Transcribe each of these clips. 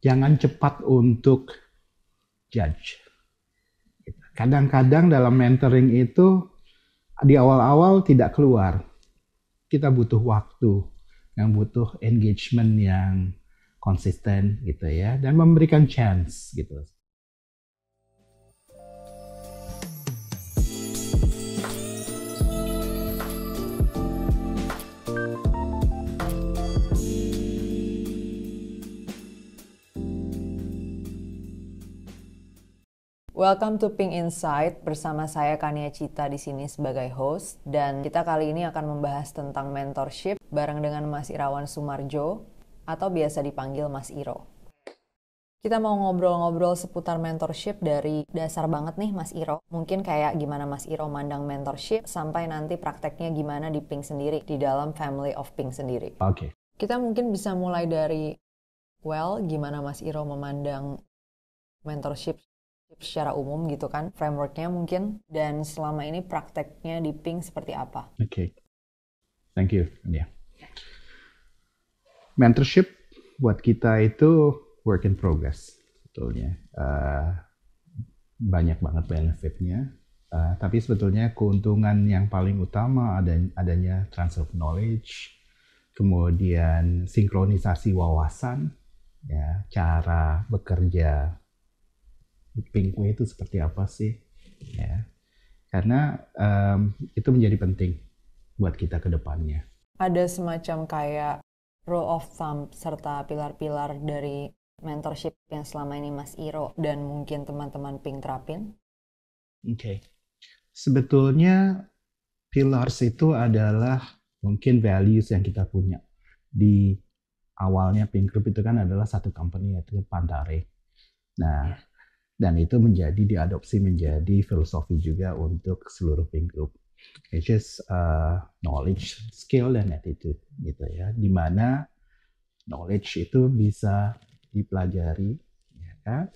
jangan cepat untuk judge. Kadang-kadang dalam mentoring itu di awal-awal tidak keluar. Kita butuh waktu, yang butuh engagement yang konsisten gitu ya, dan memberikan chance gitu. Welcome to Pink Insight, bersama saya Kania Cita di sini sebagai host, dan kita kali ini akan membahas tentang mentorship bareng dengan Mas Irawan Sumarjo atau biasa dipanggil Mas Iro. Kita mau ngobrol-ngobrol seputar mentorship dari dasar banget nih Mas Iro. Mungkin kayak gimana Mas Iro mandang mentorship sampai nanti prakteknya gimana di Pink sendiri, di dalam family of Pink sendiri. Oke. Kita mungkin bisa mulai dari, gimana Mas Iro memandang mentorship secara umum gitu kan, frameworknya mungkin, dan selama ini prakteknya di Pink seperti apa? Oke. Thank you. Yeah. Mentorship buat kita itu work in progress, sebetulnya. Banyak banget benefitnya, tapi sebetulnya keuntungan yang paling utama adanya transfer of knowledge, kemudian sinkronisasi wawasan, ya, cara bekerja Pink Way itu seperti apa sih, ya, karena itu menjadi penting buat kita ke depannya. Ada semacam kayak rule of thumb serta pilar-pilar dari mentorship yang selama ini Mas Iro dan mungkin teman-teman Pink terapin? Oke. Sebetulnya pillars itu adalah mungkin values yang kita punya. Di awalnya Pink Group itu kan adalah satu company, yaitu Pantare. Nah, dan itu diadopsi menjadi filosofi juga untuk seluruh Pink Group, which is knowledge, skill, dan attitude gitu ya, dimana knowledge itu bisa dipelajari, ya kan?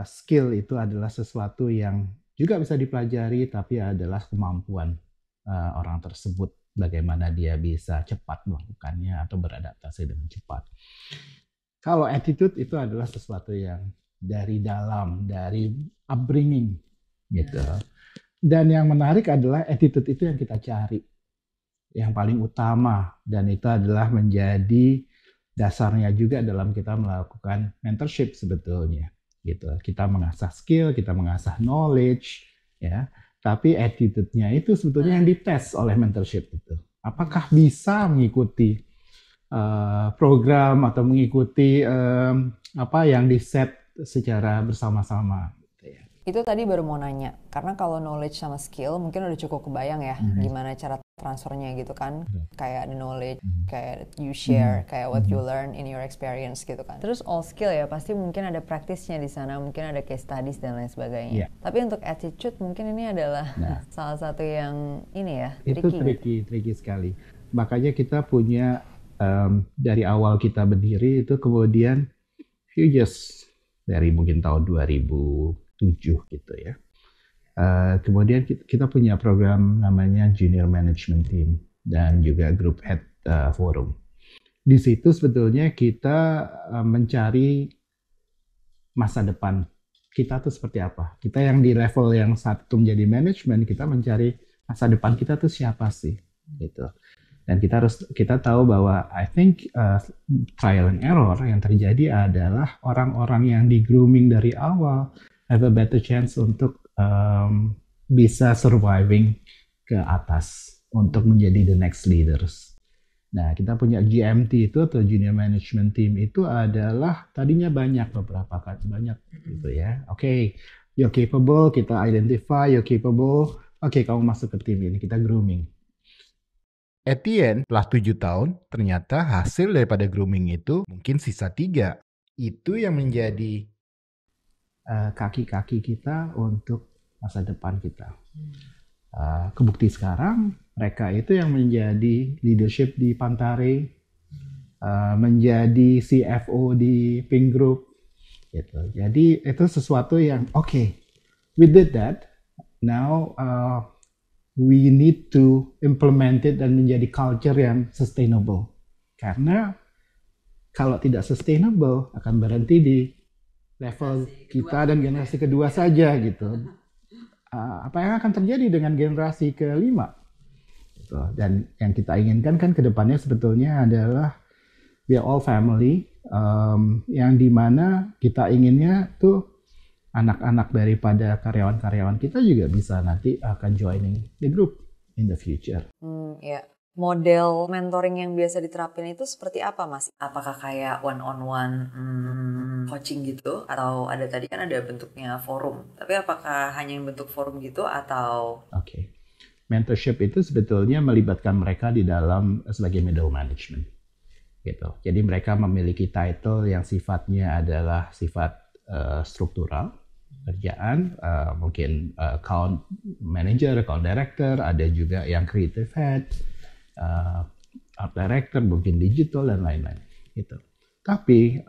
Skill itu adalah sesuatu yang juga bisa dipelajari, tapi adalah kemampuan orang tersebut, bagaimana dia bisa cepat melakukannya atau beradaptasi dengan cepat. Kalau attitude itu adalah sesuatu yang dari dalam, dari upbringing gitu. Dan yang menarik adalah attitude itu yang kita cari, yang paling utama, dan itu adalah menjadi dasarnya juga dalam kita melakukan mentorship sebetulnya gitu. Kita mengasah skill, kita mengasah knowledge, ya. Tapi attitude-nya itu sebetulnya yang dites oleh mentorship itu. Apakah bisa mengikuti program atau mengikuti apa yang di-set secara bersama-sama. Itu tadi baru mau nanya, karena kalau knowledge sama skill mungkin udah cukup kebayang ya, gimana cara transfernya gitu kan, kayak the knowledge, kayak you share, kayak what you learn in your experience gitu kan. Terus all skill ya, pasti mungkin ada praktisnya di sana, mungkin ada case studies dan lain sebagainya. Tapi untuk attitude mungkin ini adalah salah satu yang ini ya, itu tricky sekali. Makanya kita punya dari awal kita berdiri itu kemudian dari mungkin tahun 2007 gitu ya. Kemudian kita punya program namanya Junior Management Team dan juga Group Head Forum. Di situ sebetulnya kita mencari masa depan kita tuh seperti apa. Kita yang di level yang satu menjadi manajemen, kita mencari masa depan kita tuh siapa sih gitu. Dan kita tahu bahwa I think trial and error yang terjadi adalah orang-orang yang di grooming dari awal have a better chance untuk bisa surviving ke atas untuk menjadi the next leaders. Nah, kita punya GMT itu atau Junior Management Team itu adalah tadinya beberapa banyak gitu ya. Oke, you're capable, kita identify you're capable. Oke, kamu masuk ke tim ini, kita grooming. At the end, setelah 7 tahun, ternyata hasil daripada grooming itu mungkin sisa 3. Itu yang menjadi kaki-kaki kita untuk masa depan kita. Kebukti sekarang, mereka itu yang menjadi leadership di Pantare, menjadi CFO di Pink Group. Gitu. Jadi itu sesuatu yang we did that, now we need to implement it dan menjadi culture yang sustainable. Karena kalau tidak sustainable akan berhenti di level kita dan generasi kedua saja gitu. Apa yang akan terjadi dengan generasi kelima? Gitu. Dan yang kita inginkan kan kedepannya sebetulnya adalah we are all family, yang dimana kita inginnya tuh anak-anak daripada karyawan-karyawan kita juga bisa nanti akan joining the group in the future. Ya. Model mentoring yang biasa diterapin itu seperti apa, Mas? Apakah kayak one-on-one coaching gitu? Atau ada tadi kan ada bentuknya forum. Tapi apakah hanya yang bentuk forum gitu atau? Oke. Mentorship itu sebetulnya melibatkan mereka di dalam sebagai middle management. Gitu. Jadi mereka memiliki title yang sifatnya adalah sifat struktural, kerjaan, mungkin account manager, account director, ada juga yang creative head, art director, mungkin digital dan lain-lain gitu. Tapi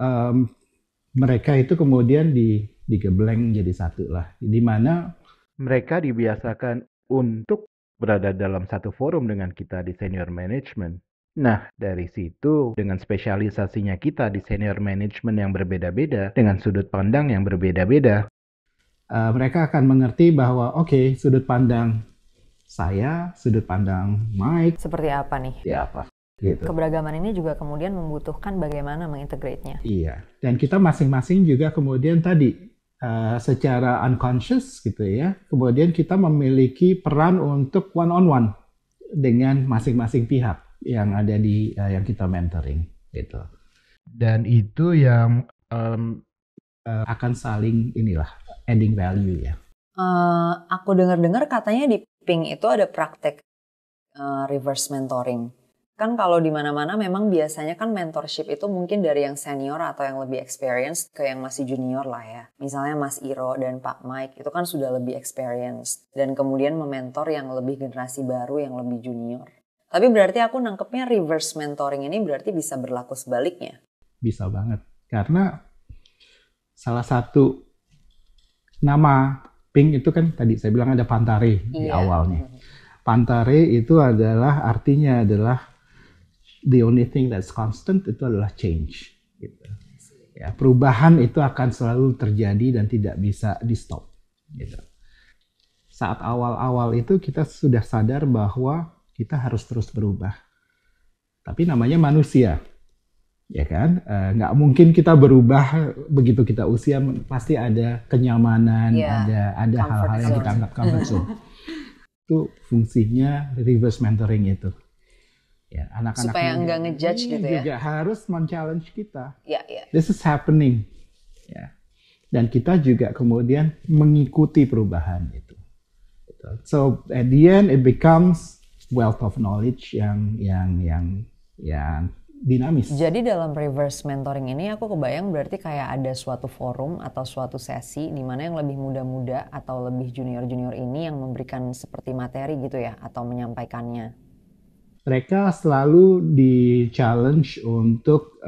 mereka itu kemudian digebleng jadi satu lah, di mana mereka dibiasakan untuk berada dalam satu forum dengan kita di senior management. Nah, dari situ dengan spesialisasinya kita di senior management yang berbeda-beda, dengan sudut pandang yang berbeda-beda, mereka akan mengerti bahwa oke, sudut pandang saya, sudut pandang Mike Seperti apa nih? ya apa gitu. Keberagaman ini juga kemudian membutuhkan bagaimana mengintegrate-nya. Iya, dan kita masing-masing juga kemudian tadi secara unconscious gitu ya, kemudian kita memiliki peran untuk one on one dengan masing-masing pihak yang ada di yang kita mentoring gitu. Dan itu yang Akan saling inilah adding value ya. Aku dengar-dengar katanya di Pink itu ada praktek reverse mentoring. Kan kalau di mana-mana memang biasanya kan mentorship itu mungkin dari yang senior atau yang lebih experienced ke yang masih junior lah ya. Misalnya Mas Iro dan Pak Mike itu kan sudah lebih experienced dan kemudian mementor yang lebih generasi baru yang lebih junior. Tapi berarti aku nangkepnya reverse mentoring ini berarti bisa berlaku sebaliknya. Bisa banget. Karena salah satu nama Pink itu kan tadi saya bilang ada Pantare di awalnya. Pantare itu adalah artinya adalah the only thing that's constant itu adalah change. Gitu. Ya, perubahan itu akan selalu terjadi dan tidak bisa di stop. Gitu. Saat awal-awal itu kita sudah sadar bahwa kita harus terus berubah. Tapi namanya manusia. Ya kan, nggak mungkin kita berubah begitu kita usia, pasti ada kenyamanan, ada hal-hal yang kita anggap comfort zone. Itu fungsinya reverse mentoring itu. Ya, anak-anak supaya enggak ngejudge gitu ya. Juga harus men-challenge kita. Ya. This is happening. Ya. Dan kita juga kemudian mengikuti perubahan itu. So at the end it becomes wealth of knowledge yang dinamis. Jadi dalam reverse mentoring ini aku kebayang berarti kayak ada suatu forum atau suatu sesi di mana yang lebih muda-muda atau lebih junior-junior ini yang memberikan seperti materi gitu ya atau menyampaikannya. Mereka selalu di-challenge untuk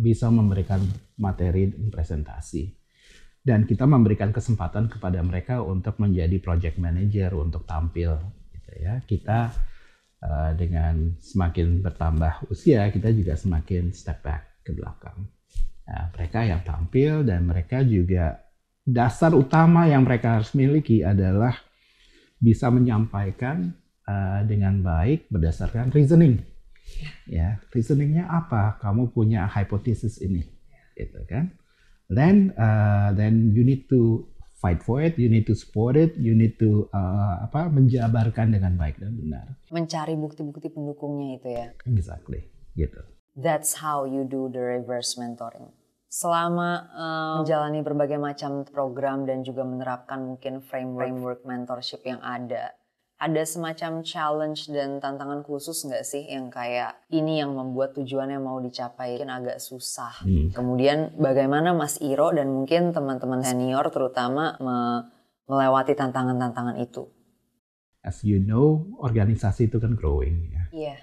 bisa memberikan materi presentasi. Dan kita memberikan kesempatan kepada mereka untuk menjadi project manager, untuk tampil. Gitu ya. Kita dengan semakin bertambah usia, kita juga semakin step back ke belakang. Nah, mereka yang tampil dan mereka juga dasar utama yang mereka harus miliki adalah bisa menyampaikan dengan baik berdasarkan reasoning. Ya, reasoningnya apa? Kamu punya hipotesis ini, gitu kan? Then you need to fight for it, you need to support it, you need to menjabarkan dengan baik dan benar. Mencari bukti-bukti pendukungnya itu ya. Exactly, gitu. That's how you do the reverse mentoring. Selama menjalani berbagai macam program dan juga menerapkan mungkin framework mentorship yang ada semacam challenge dan tantangan khusus nggak sih yang kayak ini yang membuat tujuannya mau dicapai mungkin agak susah. Kemudian bagaimana Mas Iro dan mungkin teman-teman senior terutama melewati tantangan-tantangan itu? As you know, organisasi itu kan growing ya. Iya,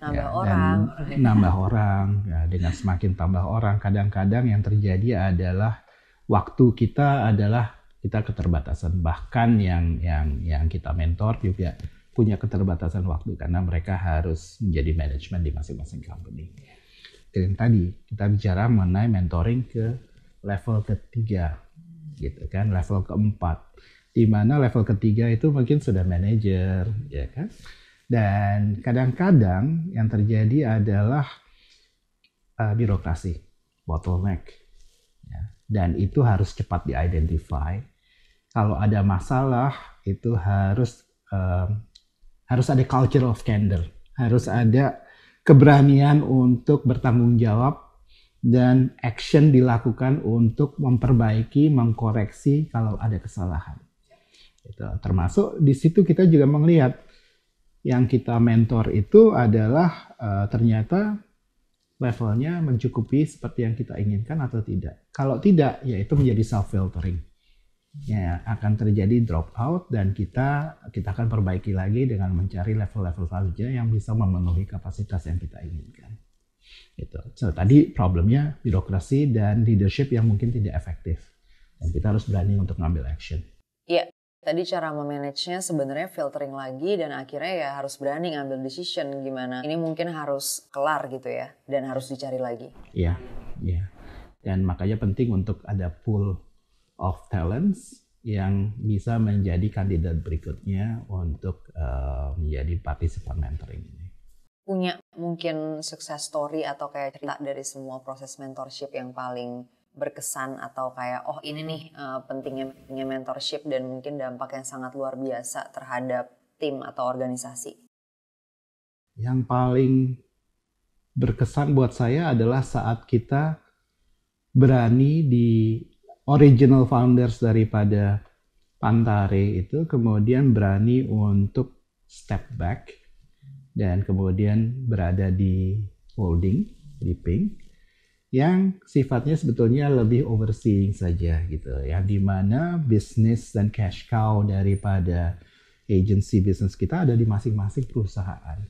nambah orang. Ya, dengan semakin tambah orang, kadang-kadang yang terjadi adalah waktu kita keterbatasan. Bahkan yang kita mentor juga punya keterbatasan waktu karena mereka harus menjadi manajemen di masing-masing company. yang tadi kita bicara mengenai mentoring ke level ketiga, gitu kan, level keempat, di mana level ketiga itu mungkin sudah manajer, ya kan, dan kadang-kadang yang terjadi adalah birokrasi, bottleneck, ya. Dan itu harus cepat di-identify. Kalau ada masalah itu harus ada culture of candor, harus ada keberanian untuk bertanggung jawab dan action dilakukan untuk memperbaiki, mengkoreksi kalau ada kesalahan. Gitu. Termasuk di situ kita juga melihat yang kita mentor itu adalah ternyata levelnya mencukupi seperti yang kita inginkan atau tidak. Kalau tidak, ya itu menjadi self-filtering. Ya, akan terjadi drop out dan kita akan perbaiki lagi dengan mencari level-level selanjutnya yang bisa memenuhi kapasitas yang kita inginkan. Gitu. So, tadi problemnya birokrasi dan leadership yang mungkin tidak efektif. Dan kita harus berani untuk ngambil action. Iya. Tadi cara memanagenya sebenarnya filtering lagi dan akhirnya ya harus berani ngambil decision gimana. Ini mungkin harus kelar gitu ya dan harus dicari lagi. Iya, iya. Dan makanya penting untuk ada pool of talents yang bisa menjadi kandidat berikutnya untuk menjadi partisipan mentoring ini. Punya mungkin success story atau kayak cerita dari semua proses mentorship yang paling berkesan atau kayak oh ini nih pentingnya mentorship dan mungkin dampak yang sangat luar biasa terhadap tim atau organisasi. Yang paling berkesan buat saya adalah saat kita berani di original founders daripada Pantare itu kemudian berani untuk step back dan kemudian berada di holding, di Pink, yang sifatnya sebetulnya lebih overseeing saja gitu, yang dimana bisnis dan cash cow daripada agency bisnis kita ada di masing-masing perusahaan,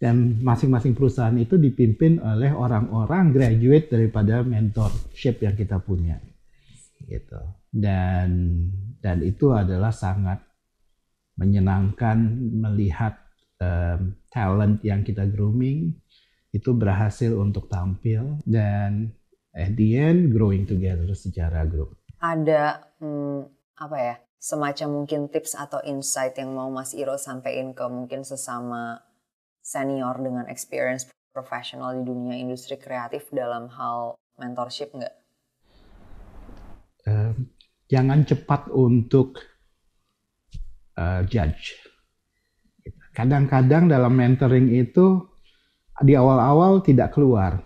dan masing-masing perusahaan itu dipimpin oleh orang-orang graduate daripada mentorship yang kita punya gitu, dan itu adalah sangat menyenangkan melihat talent yang kita grooming itu berhasil untuk tampil dan at the end growing together secara grup. Ada semacam mungkin tips atau insight yang mau Mas Iro sampaikan ke mungkin sesama senior dengan experience profesional di dunia industri kreatif dalam hal mentorship nggak? Jangan cepat untuk judge. Kadang-kadang dalam mentoring itu di awal-awal tidak keluar,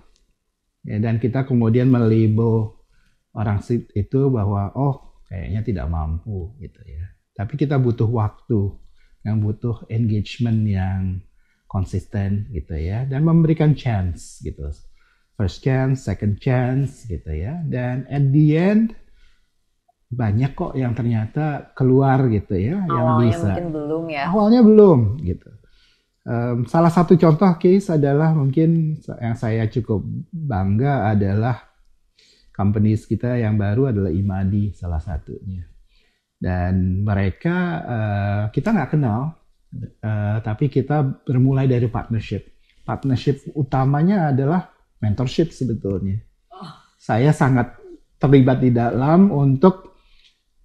ya, dan kita kemudian melabel orang itu bahwa oh kayaknya tidak mampu gitu ya. Tapi kita butuh waktu, yang butuh engagement yang konsisten gitu ya, dan memberikan chance gitu, first chance, second chance gitu ya, dan at the end banyak kok yang ternyata keluar gitu ya, awalnya yang bisa. Mungkin belum ya. Awalnya belum gitu. Salah satu contoh case adalah mungkin yang saya cukup bangga adalah companies kita yang baru adalah Imadi salah satunya. Dan mereka kita nggak kenal, tapi kita bermulai dari partnership. Partnership utamanya adalah mentorship sebetulnya. Saya sangat terlibat di dalam untuk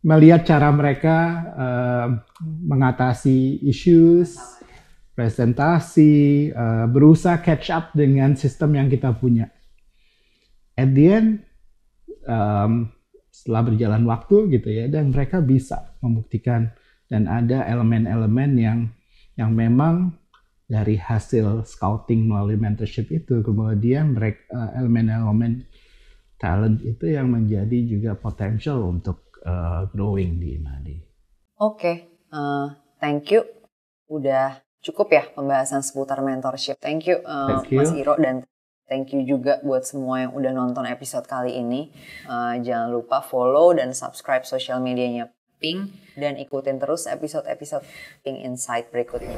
melihat cara mereka mengatasi issues, presentasi, berusaha catch up dengan sistem yang kita punya. At the end, setelah berjalan waktu gitu ya, dan mereka bisa membuktikan dan ada elemen-elemen yang memang dari hasil scouting melalui mentorship itu, kemudian mereka elemen-elemen talent itu yang menjadi juga potential untuk growing di Imadi. Oke, thank you. Udah cukup ya pembahasan seputar mentorship. Thank you, Mas Iro, dan thank you juga buat semua yang udah nonton episode kali ini. Jangan lupa follow dan subscribe sosial medianya Pink dan ikutin terus episode-episode Pink Insight berikutnya.